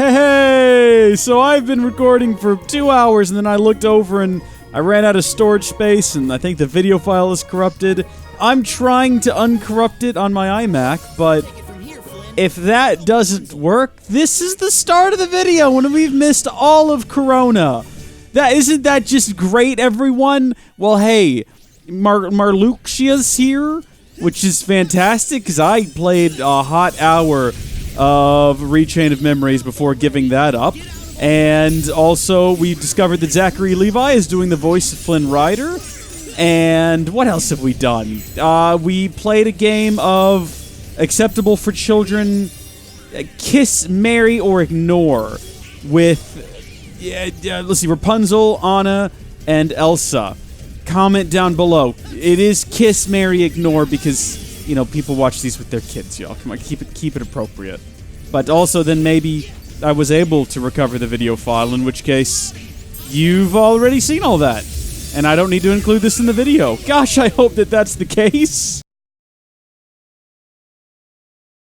Hey! So I've been recording for 2 hours and then I looked over and I ran out of storage space and I think the video file is corrupted. I'm trying to uncorrupt it on my iMac, but if that doesn't work, this is the start of the video when we've missed all of Corona. Isn't that just great, everyone? Well, hey, Marluxia's here, which is fantastic because I played a hot hour of Rechain of Memories before giving that up. And also, we discovered that Zachary Levi is doing the voice of Flynn Rider. And what else have we done? We played a game of Acceptable for Children, Kiss, Marry, or Ignore with, let's see, Rapunzel, Anna, and Elsa. Comment down below. It is Kiss, Marry, Ignore because, you know, people watch these with their kids, y'all. Come on, keep it appropriate. But also then maybe I was able to recover the video file, in which case you've already seen all that. And I don't need to include this in the video. Gosh, I hope that that's the case.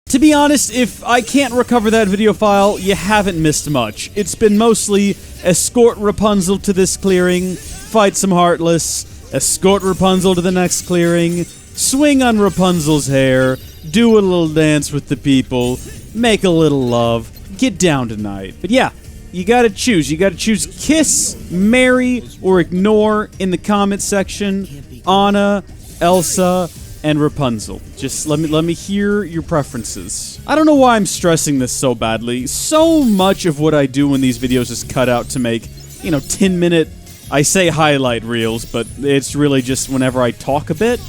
To be honest, if I can't recover that video file, you haven't missed much. It's been mostly escort Rapunzel to this clearing, fight some Heartless, escort Rapunzel to the next clearing, swing on Rapunzel's hair, do a little dance with the people, make a little love, get down tonight. But yeah, you gotta choose. You gotta choose Kiss, Marry, or Ignore in the comment section. Anna, Elsa, and Rapunzel. Just let me hear your preferences. I don't know why I'm stressing this so badly. So much of what I do in these videos is cut out to make, 10-minute, I say highlight reels, but it's really just whenever I talk a bit.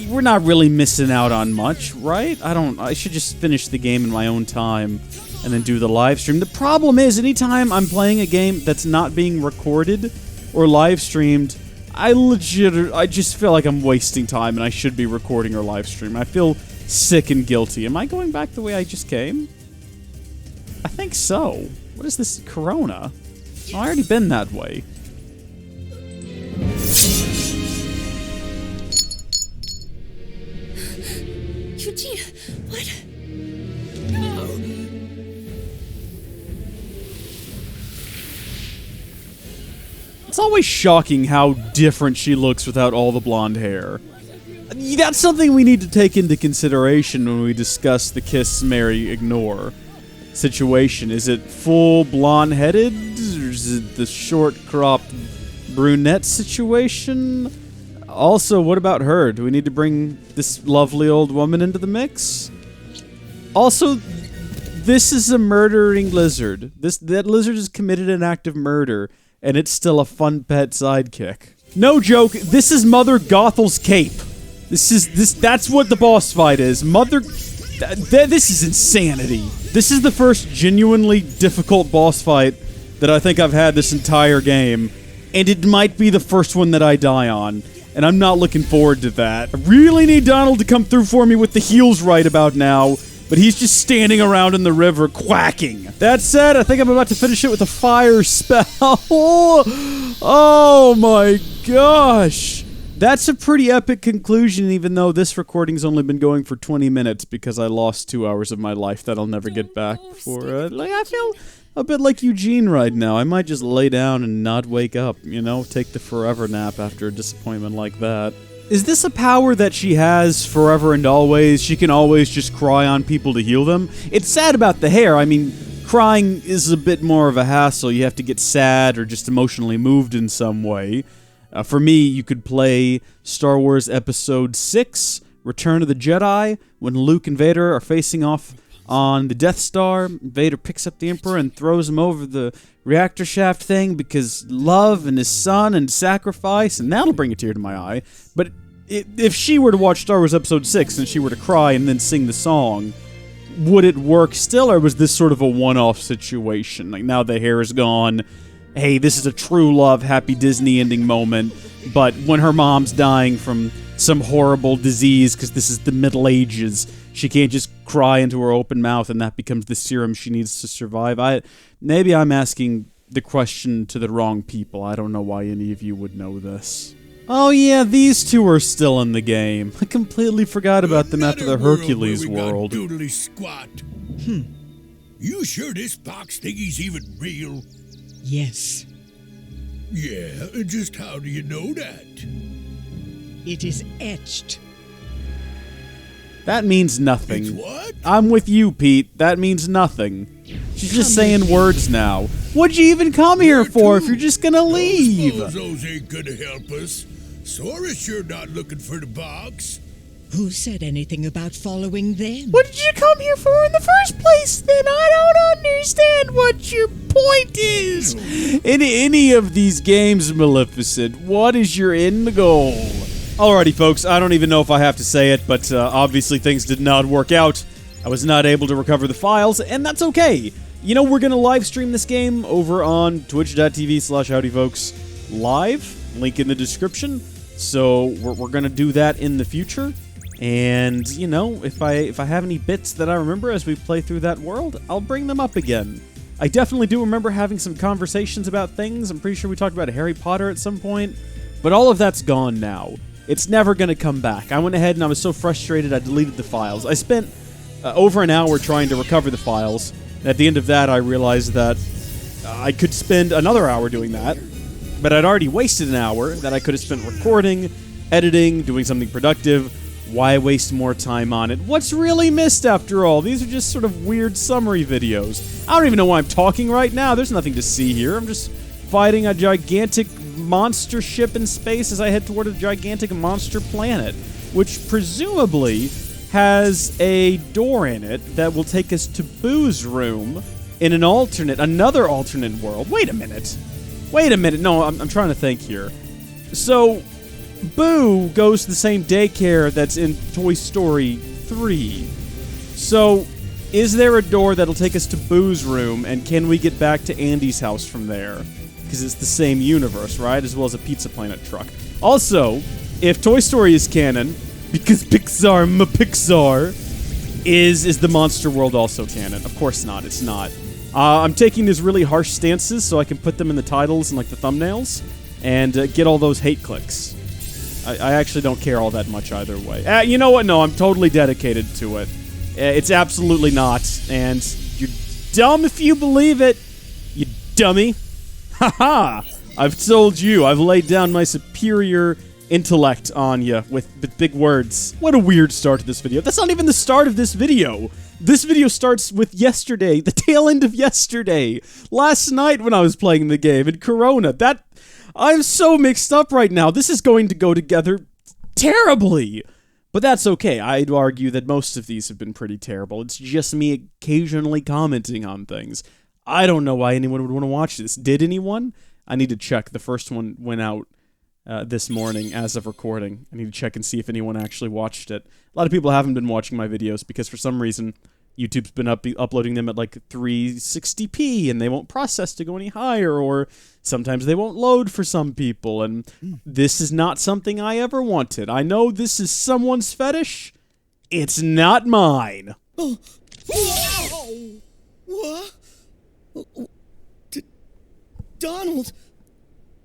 We're not really missing out on much, right? I should just finish the game in my own time and then do the live stream. The problem is, anytime I'm playing a game that's not being recorded or live streamed, I just feel like I'm wasting time and I should be recording or live stream. I feel sick and guilty. Am I going back the way I just came? I think so. What is this? Corona? Oh, I already been that way. Eugene, what? No. It's always shocking how different she looks without all the blonde hair. That's something we need to take into consideration when we discuss the Kiss, Marry, Ignore situation. Is it full blonde-headed, or is it the short-cropped brunette situation? Also, what about her? Do we need to bring this lovely old woman into the mix? Also, this is a murdering lizard. That lizard has committed an act of murder, and it's still a fun pet sidekick. No joke, this is Mother Gothel's cape. That's what the boss fight is. This is insanity. This is the first genuinely difficult boss fight that I think I've had this entire game, and it might be the first one that I die on. And I'm not looking forward to that. I really need Donald to come through for me with the heels right about now, but he's just standing around in the river quacking. That said, I think I'm about to finish it with a fire spell. Oh my gosh. That's a pretty epic conclusion, even though this recording's only been going for 20 minutes because I lost 2 hours of my life that I'll never get back before. I feel a bit like Eugene right now. I might just lay down and not wake up, take the forever nap after a disappointment like that. Is this a power that she has forever and always? She can always just cry on people to heal them? It's sad about the hair. I mean, crying is a bit more of a hassle. You have to get sad or just emotionally moved in some way. For me, you could play Star Wars Episode 6, Return of the Jedi, when Luke and Vader are facing off on the Death Star. Vader picks up the Emperor and throws him over the reactor shaft thing because love and his son and sacrifice, and that'll bring a tear to my eye. But if she were to watch Star Wars Episode 6 and she were to cry and then sing the song, would it work still, or was this sort of a one-off situation? Like, now the hair is gone. Hey, this is a true love, happy Disney ending moment, but when her mom's dying from some horrible disease, because this is the Middle Ages, she can't just cry into her open mouth and that becomes the serum she needs to survive. Maybe I'm asking the question to the wrong people. I don't know why any of you would know this. Oh yeah, these two are still in the game. I completely forgot about them after the Hercules world. You sure this box thingy's even real? Yes, Yeah, and just how do you know that? it is etched. That means It's nothing. what? I'm with you, Pete. That means nothing. She's just saying words now. What'd you even come here for if you're just gonna leave? I suppose those ain't gonna help us. Sora's sure not looking for the box. Who said anything about following them? What did you come here for in the first place, then? I don't understand what your point is. In any of these games, Maleficent, what is your end goal? Alrighty, folks, I don't even know if I have to say it, but obviously things did not work out. I was not able to recover the files, and that's okay. You know, we're going to live stream this game over on twitch.tv/howdyfolks live. Link in the description. So we're going to do that in the future. And, you know, if I have any bits that I remember as we play through that world, I'll bring them up again. I definitely do remember having some conversations about things. I'm pretty sure we talked about Harry Potter at some point. But all of that's gone now. It's never going to come back. I went ahead and I was so frustrated I deleted the files. I spent over an hour trying to recover the files. And at the end of that, I realized that I could spend another hour doing that. But I'd already wasted an hour that I could have spent recording, editing, doing something productive. Why waste more time on it? What's really missed after all? These are just sort of weird summary videos. I don't even know why I'm talking right now. There's nothing to see here. I'm just fighting a gigantic monster ship in space as I head toward a gigantic monster planet, which presumably has a door in it that will take us to Boo's room in another alternate world. Wait a minute. No, I'm trying to think here. So, Boo goes to the same daycare that's in Toy Story 3. So, is there a door that'll take us to Boo's room, and can we get back to Andy's house from there? Because it's the same universe, right? As well as a Pizza Planet truck. Also, if Toy Story is canon, because Pixar, is the Monster World also canon? Of course not, it's not. I'm taking these really harsh stances so I can put them in the titles and like the thumbnails, and get all those hate clicks. I actually don't care all that much either way. You know what? No, I'm totally dedicated to it. It's absolutely not, and you're dumb if you believe it, you dummy. Haha! I've told you. I've laid down my superior intellect on you with big words. What a weird start to this video. That's not even the start of this video. This video starts with yesterday, the tail end of yesterday. Last night when I was playing the game in Corona. I'm so mixed up right now. This is going to go together terribly. But that's okay. I'd argue that most of these have been pretty terrible. It's just me occasionally commenting on things. I don't know why anyone would want to watch this. Did anyone? I need to check. The first one went out this morning as of recording. I need to check and see if anyone actually watched it. A lot of people haven't been watching my videos because for some reason YouTube's been uploading them at like 360p and they won't process to go any higher, or sometimes they won't load for some people, and this is not something I ever wanted. I know this is someone's fetish. It's not mine. Oh. What? Donald.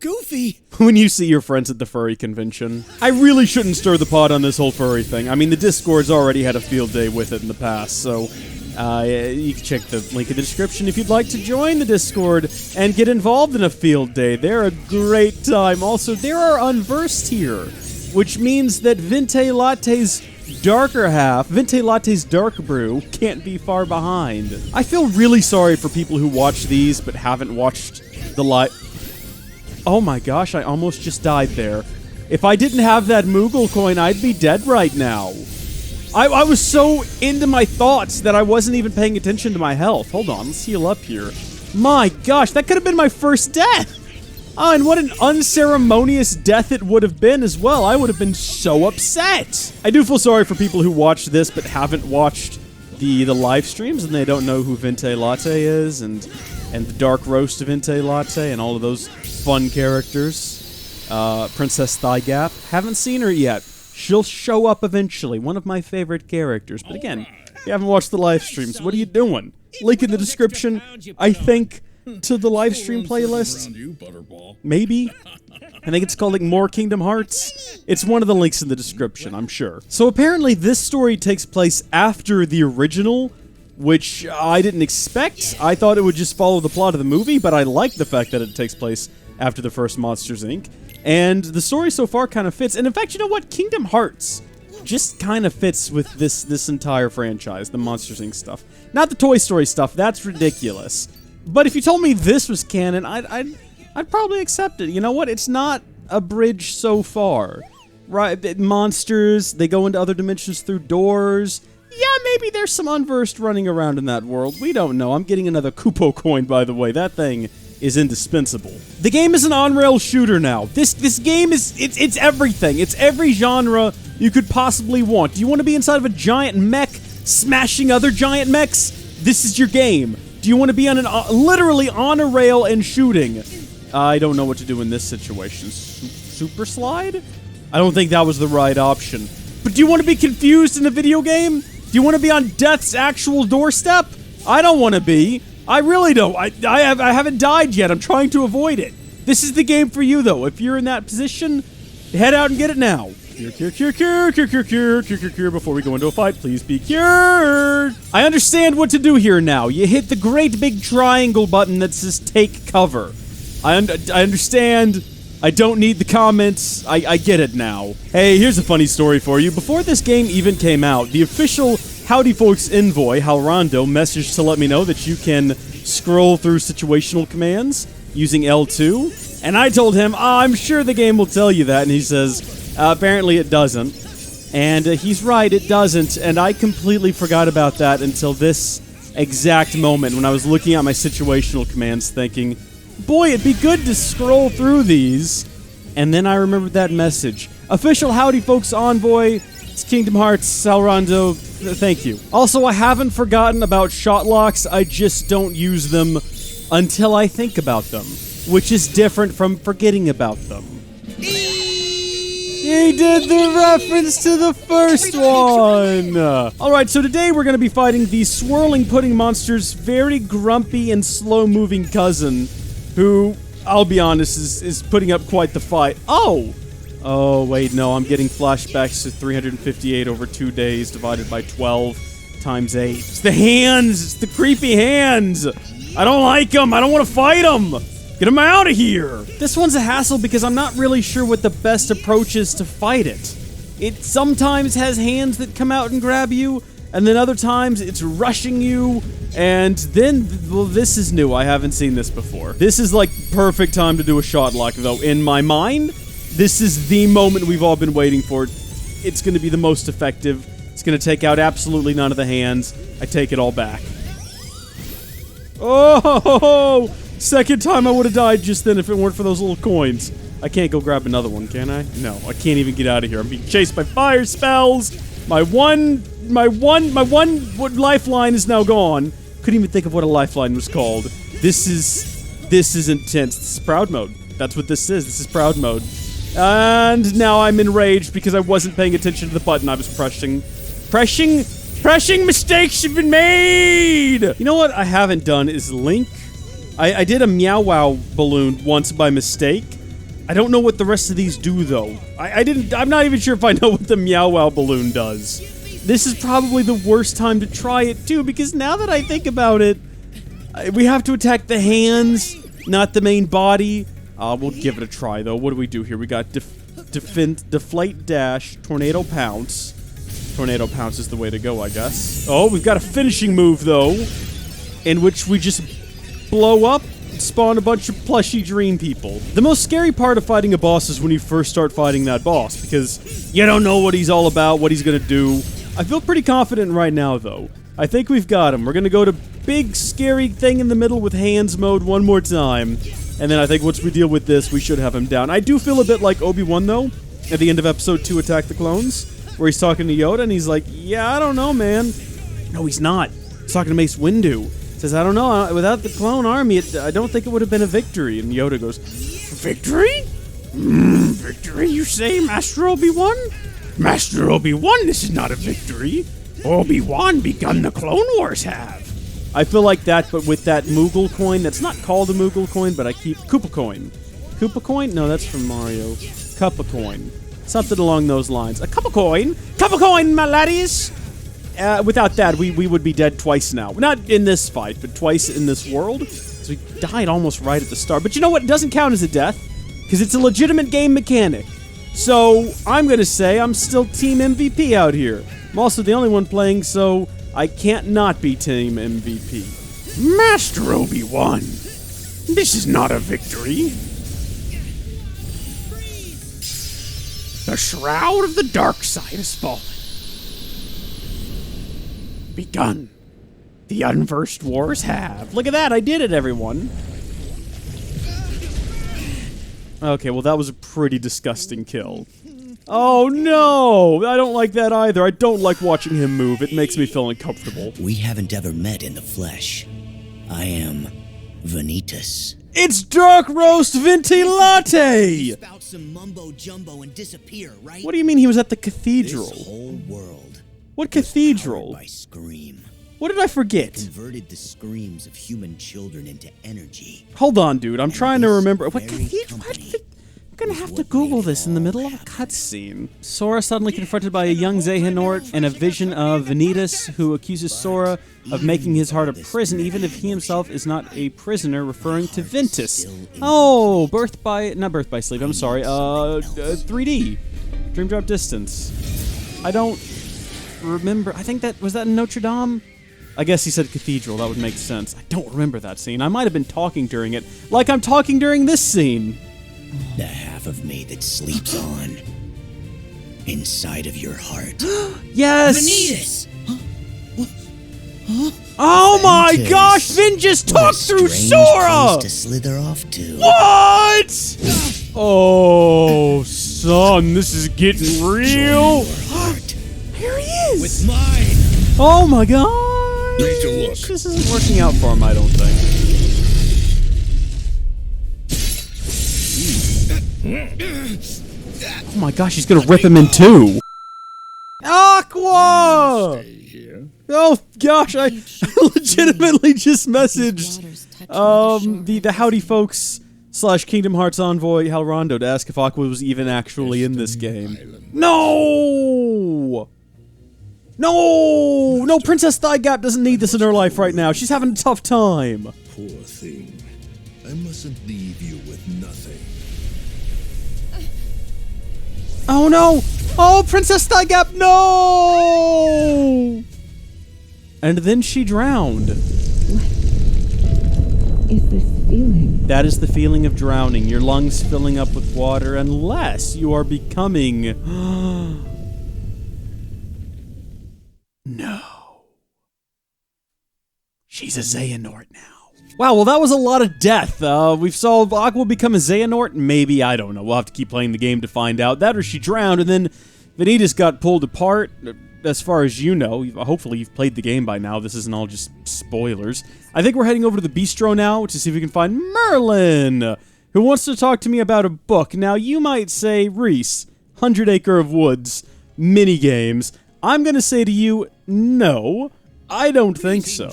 Goofy. When you see your friends at the furry convention. I really shouldn't stir the pot on this whole furry thing. I mean, the Discord's already had a field day with it in the past, so you can check the link in the description if you'd like to join the Discord and get involved in a field day. They're a great time. Also, there are unversed here, which means that Vente Latte's darker half, Vente Latte's dark brew, can't be far behind. I feel really sorry for people who watch these but haven't watched the live... Oh my gosh, I almost just died there. If I didn't have that Moogle coin, I'd be dead right now. I was so into my thoughts that I wasn't even paying attention to my health. Hold on, let's heal up here. My gosh, that could have been my first death. Oh, and what an unceremonious death it would have been as well. I would have been so upset. I do feel sorry for people who watch this but haven't watched the live streams and they don't know who Vente Latte is and the Dark Roast of Vente Latte and all of those fun characters. Princess Thigh Gap. Haven't seen her yet. She'll show up eventually. One of my favorite characters. But again, if you haven't watched the live streams, what are you doing? Link in the description, I think, to the live stream playlist. Maybe. I think it's called like More Kingdom Hearts. It's one of the links in the description, I'm sure. So apparently this story takes place after the original, which I didn't expect. I thought it would just follow the plot of the movie, but I like the fact that it takes place after the first Monsters, Inc. And the story so far kind of fits. And in fact, you know what? Kingdom Hearts just kind of fits with this entire franchise, the Monsters, Inc. stuff. Not the Toy Story stuff. That's ridiculous. But if you told me this was canon, I'd probably accept it. You know what? It's not a bridge so far. Right? Monsters, they go into other dimensions through doors. Yeah, maybe there's some unversed running around in that world. We don't know. I'm getting another Kupo coin, by the way. That thing is indispensable. The game is an on-rail shooter now. This game is, it's everything. It's every genre you could possibly want. Do you want to be inside of a giant mech smashing other giant mechs? This is your game. Do you want to be on literally on a rail and shooting? I don't know what to do in this situation. Super slide? I don't think that was the right option. But do you want to be confused in a video game? Do you want to be on death's actual doorstep? I don't want to be. I really don't. I haven't died yet. I'm trying to avoid it. This is the game for you, though. If you're in that position, head out and get it now. Cure. Before we go into a fight, please be cured. I understand what to do here now. You hit the great big triangle button that says take cover. I understand. I don't need the comments. I get it now. Hey, here's a funny story for you. Before this game even came out, the official Howdy Folks envoy, Halrondo, messaged to let me know that you can scroll through situational commands using L2. And I told him, I'm sure the game will tell you that. And he says, apparently it doesn't. And he's right, it doesn't. And I completely forgot about that until this exact moment when I was looking at my situational commands thinking, boy, it'd be good to scroll through these. And then I remembered that message. Official Howdy Folks envoy, it's Kingdom Hearts, Salrondo, thank you. Also, I haven't forgotten about shot locks, I just don't use them until I think about them, which is different from forgetting about them. He did the reference to the first one! Alright, so today we're going to be fighting the Swirling Pudding Monster's very grumpy and slow-moving cousin, who, I'll be honest, is putting up quite the fight. Oh, wait, no, I'm getting flashbacks to 358 over 2 days divided by 12 times 8. It's the hands! It's the creepy hands! I don't like them! I don't want to fight them! Get them out of here! This one's a hassle because I'm not really sure what the best approach is to fight it. It sometimes has hands that come out and grab you, and then other times it's rushing you, and then, well, this is new. I haven't seen this before. This is like perfect time to do a shot lock, though. In my mind, this is the moment we've all been waiting for. It's going to be the most effective. It's going to take out absolutely none of the hands. I take it all back. Oh! Second time I would have died just then if it weren't for those little coins. I can't go grab another one, can I? No, I can't even get out of here. I'm being chased by fire spells. My one lifeline is now gone. Couldn't even think of what a lifeline was called. This is intense. This is proud mode. That's what this is. This is proud mode. And now I'm enraged because I wasn't paying attention to the button I was pressing. Pressing mistakes have been made! You know what I haven't done is Link. I did a Meow Wow balloon once by mistake. I don't know what the rest of these do, though. I'm not even sure if I know what the Meow Wow balloon does. This is probably the worst time to try it, too, because now that I think about it, we have to attack the hands, not the main body. We'll give it a try, though. What do we do here? We got Deflate Dash, Tornado Pounce. Tornado Pounce is the way to go, I guess. Oh, we've got a finishing move, though, in which we just blow up, spawn a bunch of plushy dream people. The most scary part of fighting a boss is when you first start fighting that boss, because you don't know what he's all about, what he's gonna do. I feel pretty confident right now, though. I think we've got him. We're gonna go to big, scary thing in the middle with hands mode one more time, and then I think once we deal with this, we should have him down. I do feel a bit like Obi-Wan, though, at the end of Episode 2, Attack the Clones, where he's talking to Yoda, and he's like, yeah, I don't know, man. No, he's not. He's talking to Mace Windu. Says, I don't know, without the clone army, I don't think it would have been a victory. And Yoda goes, victory? Victory, you say, Master Obi-Wan? Master Obi-Wan, this is not a victory. Obi-Wan begun the Clone Wars have. I feel like that, but with that Moogle coin. That's not called a Moogle coin, but I keep Koopa coin. Koopa coin? No, that's from Mario. Cuppa coin. Something along those lines. A Cuppa coin? Cuppa coin, my laddies! without that, we would be dead twice now. Not in this fight, but twice in this world. So we died almost right at the start. But you know what? It doesn't count as a death, because it's a legitimate game mechanic. So I'm going to say I'm still Team MVP out here. I'm also the only one playing, so I can't not be Team MVP. Master Obi-Wan, this is not a victory. The shroud of the dark side has fallen. Begun. The unversed wars have. Look at that, I did it, everyone. Okay, well that was a pretty disgusting kill. Oh no! I don't like that either. I don't like watching him move. It makes me feel uncomfortable. We haven't ever met in the flesh. I am Vanitas. It's Dark Roast Venti Latte! Spout some mumbo jumbo and disappear, right? What do you mean he was at the cathedral? This whole world. What cathedral? By scream. What did I forget? Converted the screams of human children into energy. Hold on, dude. I'm trying to remember. What very cathedral? company I'm gonna have to Google this in the middle of a cutscene. Sora suddenly confronted by a young Xehanort and a vision of Vanitas, who accuses Sora of making his heart a prison, even if he himself is not a prisoner, referring to Ventus. Oh, not birth by sleep. I'm sorry. 3D, Dream Drop Distance. I don't remember. I think was that in Notre Dame? I guess he said cathedral. That would make sense. I don't remember that scene. I might have been talking during it, like I'm talking during this scene. The half of me that sleeps on inside of your heart. Yes! Vanitas! Oh my Ventus. gosh! Vin just What a talked through strange Sora! place to slither off to. What? Oh, son, this is getting real. Heart. Here he is! With mine. Oh my gosh! Take a look. This isn't working out for him, I don't think. Oh my gosh, he's gonna rip him in two. Aqua! Oh gosh, I legitimately just messaged the Howdy folks / Kingdom Hearts envoy Halrondo to ask if Aqua was even actually in this game. No! No! No, Princess Thigh-Gap doesn't need this in her life right now. She's having a tough time. Poor thing. I mustn't leave you with nothing. Oh no! Oh, Princess Thigh-Gap, no! And then she drowned. What is this feeling? That is the feeling of drowning. Your lungs filling up with water unless you are becoming... No. She's a Xehanort now. Wow, well that was a lot of death. We saw Aqua become a Xehanort? Maybe, I don't know. We'll have to keep playing the game to find out. That or she drowned, and then Vanitas got pulled apart. As far as you know, hopefully you've played the game by now. This isn't all just spoilers. I think we're heading over to the bistro now to see if we can find Merlin, who wants to talk to me about a book. Now, you might say, Rees, 100 Acre of Woods, minigames. I'm going to say to you, no. I don't think so.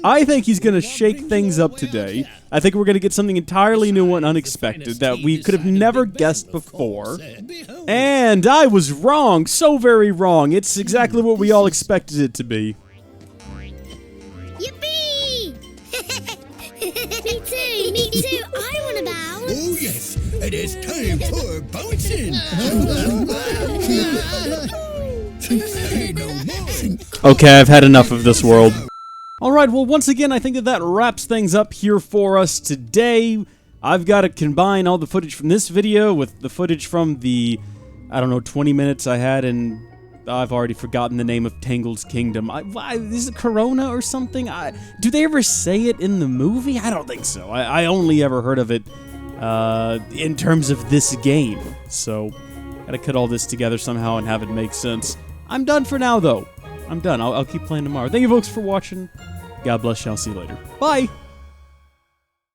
I think he's going to shake things up today. I think we're going to get something entirely new and unexpected that we could have never guessed before. And I was wrong, so very wrong. It's exactly what we all expected it to be. Yippee! Me too, me too. I want a bounce. Oh yes, it is time for bouncing. Say no more. Okay, I've had enough of this world. Alright, well, once again, I think that wraps things up here for us today. I've got to combine all the footage from this video with the footage from the, I don't know, 20 minutes I had, and I've already forgotten the name of Tangled's Kingdom. Is it Corona or something? Do they ever say it in the movie? I don't think so. I only ever heard of it in terms of this game. So, gotta cut all this together somehow and have it make sense. I'm done for now, though. I'm done. I'll keep playing tomorrow. Thank you, folks, for watching. God bless you. I'll see you later. Bye!